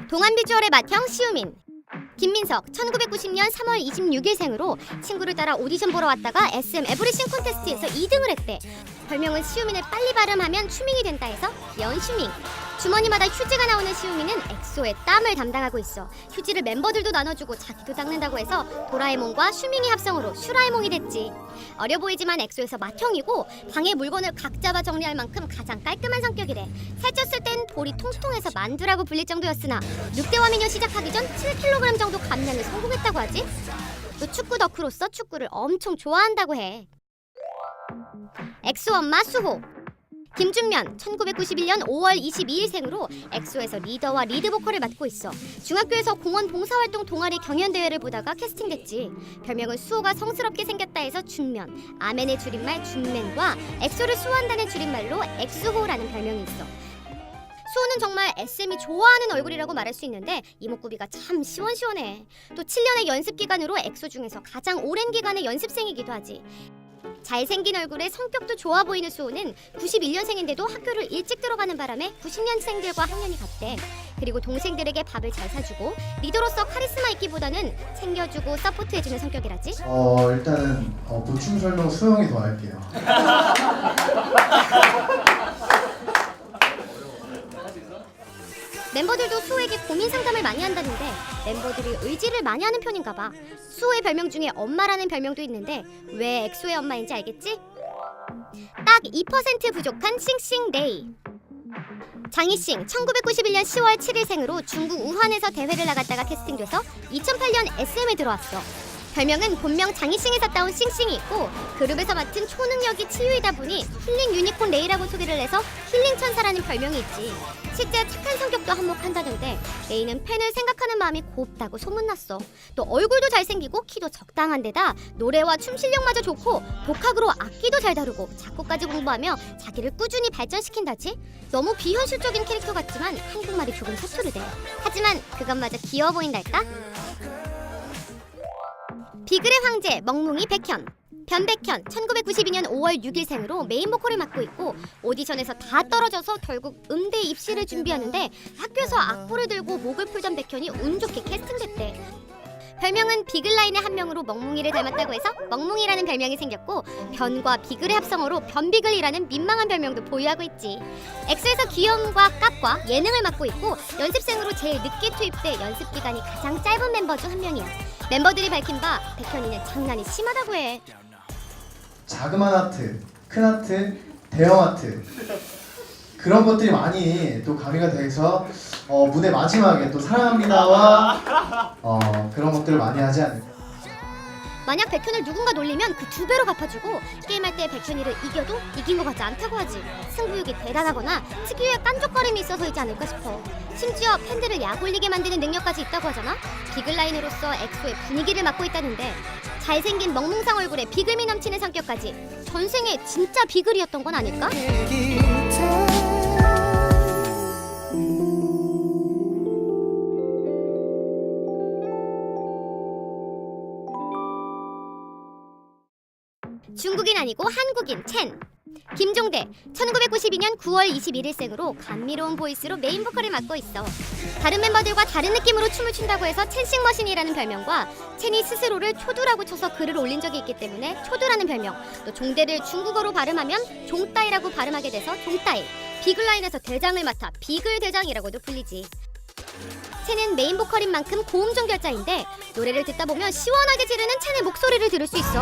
동안 비주얼의 맏형 시우민. 김민석, 1990년 3월 26일생으로 친구를 따라 오디션 보러 왔다가 SM 에브리싱 콘테스트에서 2등을 했대. 별명은 시우민을 빨리 발음하면 추밍이 된다 해서 귀여운 슈밍. 주머니마다 휴지가 나오는 시우민은 엑소의 땀을 담당하고 있어. 휴지를 멤버들도 나눠주고 자기도 닦는다고 해서 도라에몽과 슈밍이 합성으로 슈라에몽이 됐지. 어려 보이지만 엑소에서 맏형이고 방에 물건을 각 잡아 정리할 만큼 가장 깔끔한 성격이래. 살쪘을 땐 볼이 통통해서 만두라고 불릴 정도였으나 늑대와 미녀 시작하기 전 7kg 정도 감량을 성공했다고 하지. 또 축구 덕후로서 축구를 엄청 좋아한다고 해. 엑소 엄마 수호. 김준면, 1991년 5월 22일생으로 엑소에서 리더와 리드 보컬을 맡고 있어. 중학교에서 공원 봉사활동 동아리 경연대회를 보다가 캐스팅됐지. 별명은 수호가 성스럽게 생겼다 해서 준면, 아멘의 줄임말 준맨과 엑소를 수호한다는 줄임말로 엑수호라는 별명이 있어. 수호는 정말 SM이 좋아하는 얼굴이라고 말할 수 있는데 이목구비가 참 시원시원해. 또 7년의 연습 기간으로 엑소 중에서 가장 오랜 기간의 연습생이기도 하지. 잘생긴 얼굴에 성격도 좋아 보이는 수호는 91년생인데도 학교를 일찍 들어가는 바람에 90년생들과 학년이 같대. 그리고 동생들에게 밥을 잘 사주고 리더로서 카리스마 있기보다는 챙겨주고 서포트해주는 성격이라지. 일단은 보충 설명 수영이 더 할게요. 멤버들도 수호에게 고민 상담을 많이 한다는데 멤버들이 의지를 많이 하는 편인가 봐. 수호의 별명 중에 엄마라는 별명도 있는데 왜 엑소의 엄마인지 알겠지? 딱 2% 부족한 싱싱레이. 장희싱, 1991년 10월 7일생으로 중국 우한에서 대회를 나갔다가 캐스팅돼서 2008년 SM에 들어왔어. 별명은 본명 장희싱에서 따온 싱싱이 있고 그룹에서 맡은 초능력이 치유이다 보니 힐링 유니콘 레이라고 소개를 해서 힐링 천사라는 별명이 있지. 실제 착한 성격도 한몫한다는데 레이는 팬을 생각하는 마음이 곱다고 소문났어. 또 얼굴도 잘생기고 키도 적당한 데다 노래와 춤 실력마저 좋고 독학으로 악기도 잘 다루고 작곡까지 공부하며 자기를 꾸준히 발전시킨다지. 너무 비현실적인 캐릭터 같지만 한국말이 조금 서투르대. 하지만 그것마저 귀여워 보인달까? 비글의 황제 먹뭉이 백현. 변백현, 1992년 5월 6일생으로 메인 보컬을 맡고 있고 오디션에서 다 떨어져서 결국 음대 입시를 준비하는데 학교에서 악보를 들고 목을 풀던 백현이 운 좋게 캐스팅됐대. 별명은 비글라인의 한 명으로 먹뭉이를 닮았다고 해서 먹뭉이라는 별명이 생겼고 변과 비글의 합성어로 변비글이라는 민망한 별명도 보유하고 있지. 엑소에서 귀여움과 깝과 예능을 맡고 있고 연습생으로 제일 늦게 투입돼 연습 기간이 가장 짧은 멤버 중 한 명이야. 멤버들이 밝힌 바 백현이는 장난이 심하다고 해. 자그만 하트, 큰 하트, 대형 하트 그런 것들이 많이 또 가미가 돼서 무대 마지막에 또 사랑합니다와 그런 것들을 많이 하지 않을까. 만약 백현을 누군가 놀리면 그 2배로 갚아주고 게임할 때 백현이를 이겨도 이긴 것 같지 않다고 하지. 승부욕이 대단하거나 특유의 깐족거림이 있어서이지 않을까 싶어. 심지어 팬들을 약올리게 만드는 능력까지 있다고 하잖아. 비글라인으로서 엑소의 분위기를 맡고 있다는데 잘생긴 먹뭉상 얼굴에 비글미 넘치는 성격까지 전생에 진짜 비글이었던 건 아닐까? 중국인 아니고 한국인 첸. 김종대, 1992년 9월 21일생으로 감미로운 보이스로 메인 보컬을 맡고 있어. 다른 멤버들과 다른 느낌으로 춤을 춘다고 해서 첸싱머신이라는 별명과 첸이 스스로를 초두라고 쳐서 글을 올린 적이 있기 때문에 초두라는 별명, 또 종대를 중국어로 발음하면 종따이라고 발음하게 돼서 종따이, 비글라인에서 대장을 맡아 비글 대장이라고도 불리지. 첸은 메인 보컬인 만큼 고음 종결자인데 노래를 듣다 보면 시원하게 지르는 첸의 목소리를 들을 수 있어.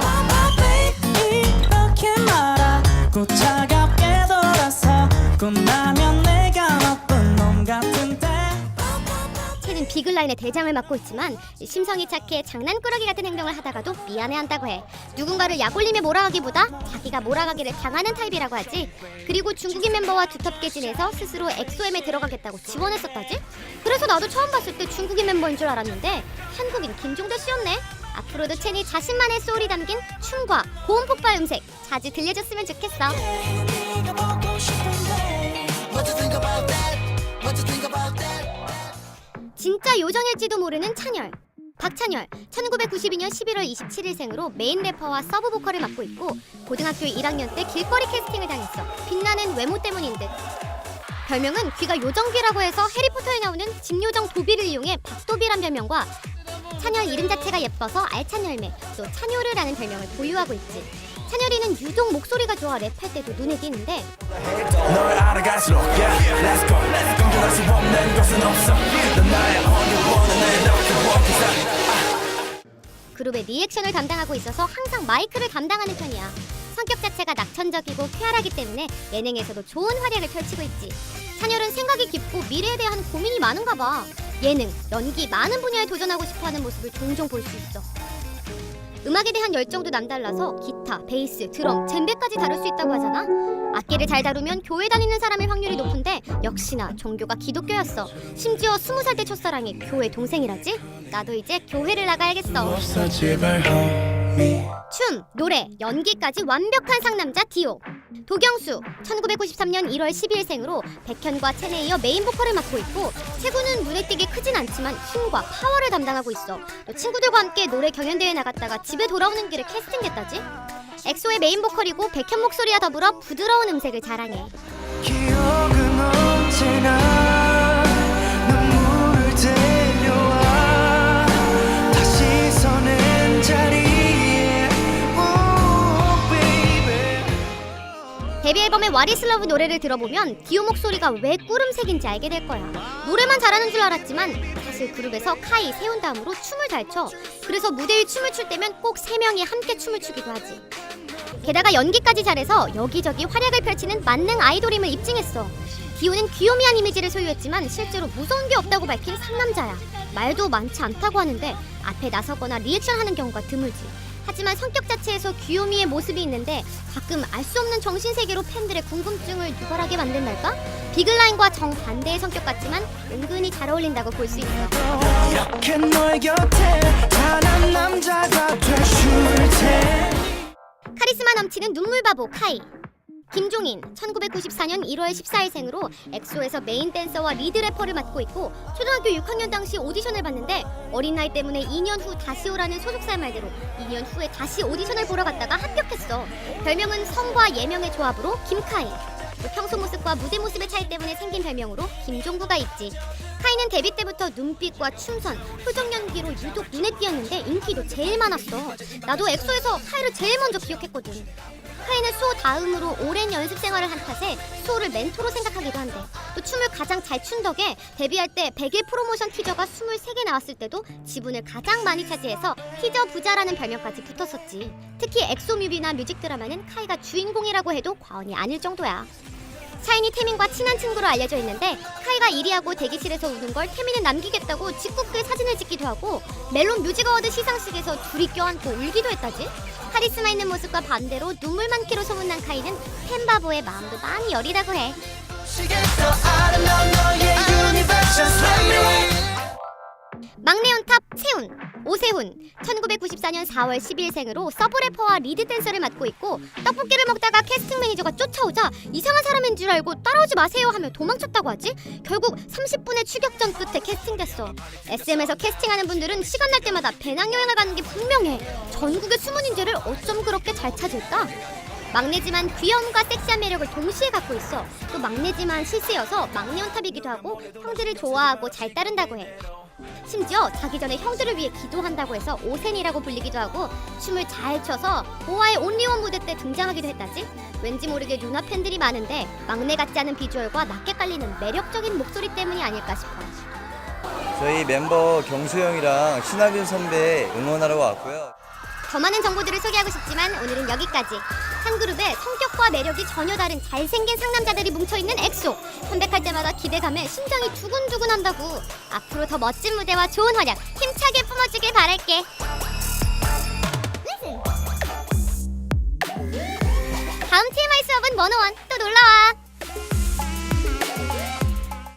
고 차갑게 돌아서 끝나면 내가 나쁜 놈 같은데. 첸은 비글라인의 대장을 맡고 있지만 심성이 착해 장난꾸러기 같은 행동을 하다가도 미안해한다고 해. 누군가를 약올림에 몰아가기보다 자기가 몰아가기를 당하는 타입이라고 하지. 그리고 중국인 멤버와 두텁게 지내서 스스로 엑소엠에 들어가겠다고 지원했었다지. 그래서 나도 처음 봤을 때 중국인 멤버인 줄 알았는데 한국인 김종대 씨였네. 앞으로도 첸이 자신만의 소울이 담긴 춤과 고음 폭발 음색 자주 들려줬으면 좋겠어. 진짜 요정일지도 모르는 찬열. 박찬열, 1992년 11월 27일생으로 메인 래퍼와 서브 보컬을 맡고 있고 고등학교 1학년 때 길거리 캐스팅을 당했어. 빛나는 외모 때문인 듯. 별명은 귀가 요정귀라고 해서 해리포터에 나오는 집요정 도비를 이용해 박도비란 별명과 찬열 이름 자체가 예뻐서 알찬 열매, 또 찬요르라는 별명을 보유하고 있지. 찬열이는 유독 목소리가 좋아 랩할 때도 눈에 띄는데 널 알아갈수록 yeah, let's go 꿈꾸다 수 없는 것은 없어 넌 나의 only one 내 이렇게 walk 그룹의 리액션을 담당하고 있어서 항상 마이크를 담당하는 편이야. 성격 자체가 낙천적이고 쾌활하기 때문에 예능에서도 좋은 활약을 펼치고 있지. 찬열은 생각이 깊고 미래에 대한 고민이 많은가 봐. 예능, 연기, 많은 분야에 도전하고 싶어하는 모습을 종종 볼 수 있어. 음악에 대한 열정도 남달라서 기타, 베이스, 드럼, 젬베까지 다룰 수 있다고 하잖아. 악기를 잘 다루면 교회 다니는 사람의 확률이 높은데 역시나 종교가 기독교였어. 심지어 20살 때 첫사랑이 교회 동생이라지? 나도 이제 교회를 나가야겠어. 없어 제발 homie 춤, 노래, 연기까지 완벽한 상남자 디오. 도경수, 1993년 1월 12일생으로 백현과 첸에 이어 메인 보컬을 맡고 있고 체구는 눈에 띄게 크진 않지만 힘과 파워를 담당하고 있어. 또 친구들과 함께 노래 경연대회 나갔다가 집에 돌아오는 길에 캐스팅됐다지? 엑소의 메인 보컬이고 백현 목소리와 더불어 부드러운 음색을 자랑해. 기억은 언제나 눈물을 데려와 다시 서는 자리에 oh, baby 데뷔 앨범의 What is Love 노래를 들어보면 디오 목소리가 왜 꿀음색인지 알게 될 거야. 노래만 잘하는 줄 알았지만 사실 그룹에서 카이, 세훈 다음으로 춤을 잘 춰. 그래서 무대 위 춤을 출 때면 꼭 3명이 함께 춤을 추기도 하지. 게다가 연기까지 잘해서 여기저기 활약을 펼치는 만능 아이돌임을 입증했어. 디오는 귀요미한 이미지를 소유했지만 실제로 무서운 게 없다고 밝힌 상남자야. 말도 많지 않다고 하는데 앞에 나서거나 리액션하는 경우가 드물지. 하지만 성격 자체에서 귀요미의 모습이 있는데 가끔 알 수 없는 정신세계로 팬들의 궁금증을 유발하게 만든달까? 비글라인과 정반대의 성격 같지만 은근히 잘 어울린다고 볼 수 있어. 이렇게 너의 곁에 단한 남자가 돼줄 테니 카리스마 넘치는 눈물바보 카이. 김종인, 1994년 1월 14일생으로 엑소에서 메인 댄서와 리드 래퍼를 맡고 있고 초등학교 6학년 당시 오디션을 봤는데 어린 나이 때문에 2년 후 다시 오라는 소속사의 말대로 2년 후에 다시 오디션을 보러 갔다가 합격했어. 별명은 성과 예명의 조합으로 김카이. 또 평소 모습과 무대 모습의 차이 때문에 생긴 별명으로 김종구가 있지. 카이는 데뷔 때부터 눈빛과 춤선, 표정 연기로 유독 눈에 띄었는데 인기도 제일 많았어. 나도 엑소에서 카이를 제일 먼저 기억했거든. 카이는 수호 다음으로 오랜 연습 생활을 한 탓에 수호를 멘토로 생각하기도 한데 또 춤을 가장 잘 춘 덕에 데뷔할 때 100일 프로모션 티저가 23개 나왔을 때도 지분을 가장 많이 차지해서 티저 부자라는 별명까지 붙었었지. 특히 엑소 뮤비나 뮤직 드라마는 카이가 주인공이라고 해도 과언이 아닐 정도야. 샤이니 태민과 친한 친구로 알려져 있는데 카이가 1위하고 대기실에서 우는 걸 태민은 남기겠다고 직구크에 사진을 찍기도 하고 멜론 뮤직 어워드 시상식에서 둘이 껴안고 울기도 했다지. 카리스마 있는 모습과 반대로 눈물 많기로 소문난 카이는 팬바보의 마음도 많이 여리다고 해. 막내 온탑 세훈, 오세훈, 1994년 4월 12일생으로 서브래퍼와 리드 댄서를 맡고 있고 떡볶이를 먹다가 캐스팅 매니저가 쫓아오자 이상한 사람인 줄 알고 따라오지 마세요 하며 도망쳤다고 하지. 결국 30분의 추격전 끝에 캐스팅됐어. SM에서 캐스팅하는 분들은 시간 날 때마다 배낭여행을 가는 게 분명해. 전국의 숨은 인재를 어쩜 그렇게 잘 찾을까? 막내지만 귀여움과 섹시한 매력을 동시에 갖고 있어. 또 막내지만 실세여서 막내 온탑이기도 하고 형들을 좋아하고 잘 따른다고 해. 심지어 자기 전에 형들을 위해 기도한다고 해서 오센이라고 불리기도 하고 춤을 잘 춰서 보아의 온리원 무대 때 등장하기도 했다지. 왠지 모르게 누나 팬들이 많은데 막내 같지 않은 비주얼과 낮게 깔리는 매력적인 목소리 때문이 아닐까 싶어. 저희 멤버 경수 형이랑 신하균 선배 응원하러 왔고요. 더 많은 정보들을 소개하고 싶지만 오늘은 여기까지. 한 그룹에 성격과 매력이 전혀 다른 잘생긴 상남자들이 뭉쳐있는 엑소. 컴백할 때마다 기대감에 심장이 두근두근 한다고. 앞으로 더 멋진 무대와 좋은 활약 힘차게 뿜어주길 바랄게. 다음 TMI 수업은 101. 또 놀러와.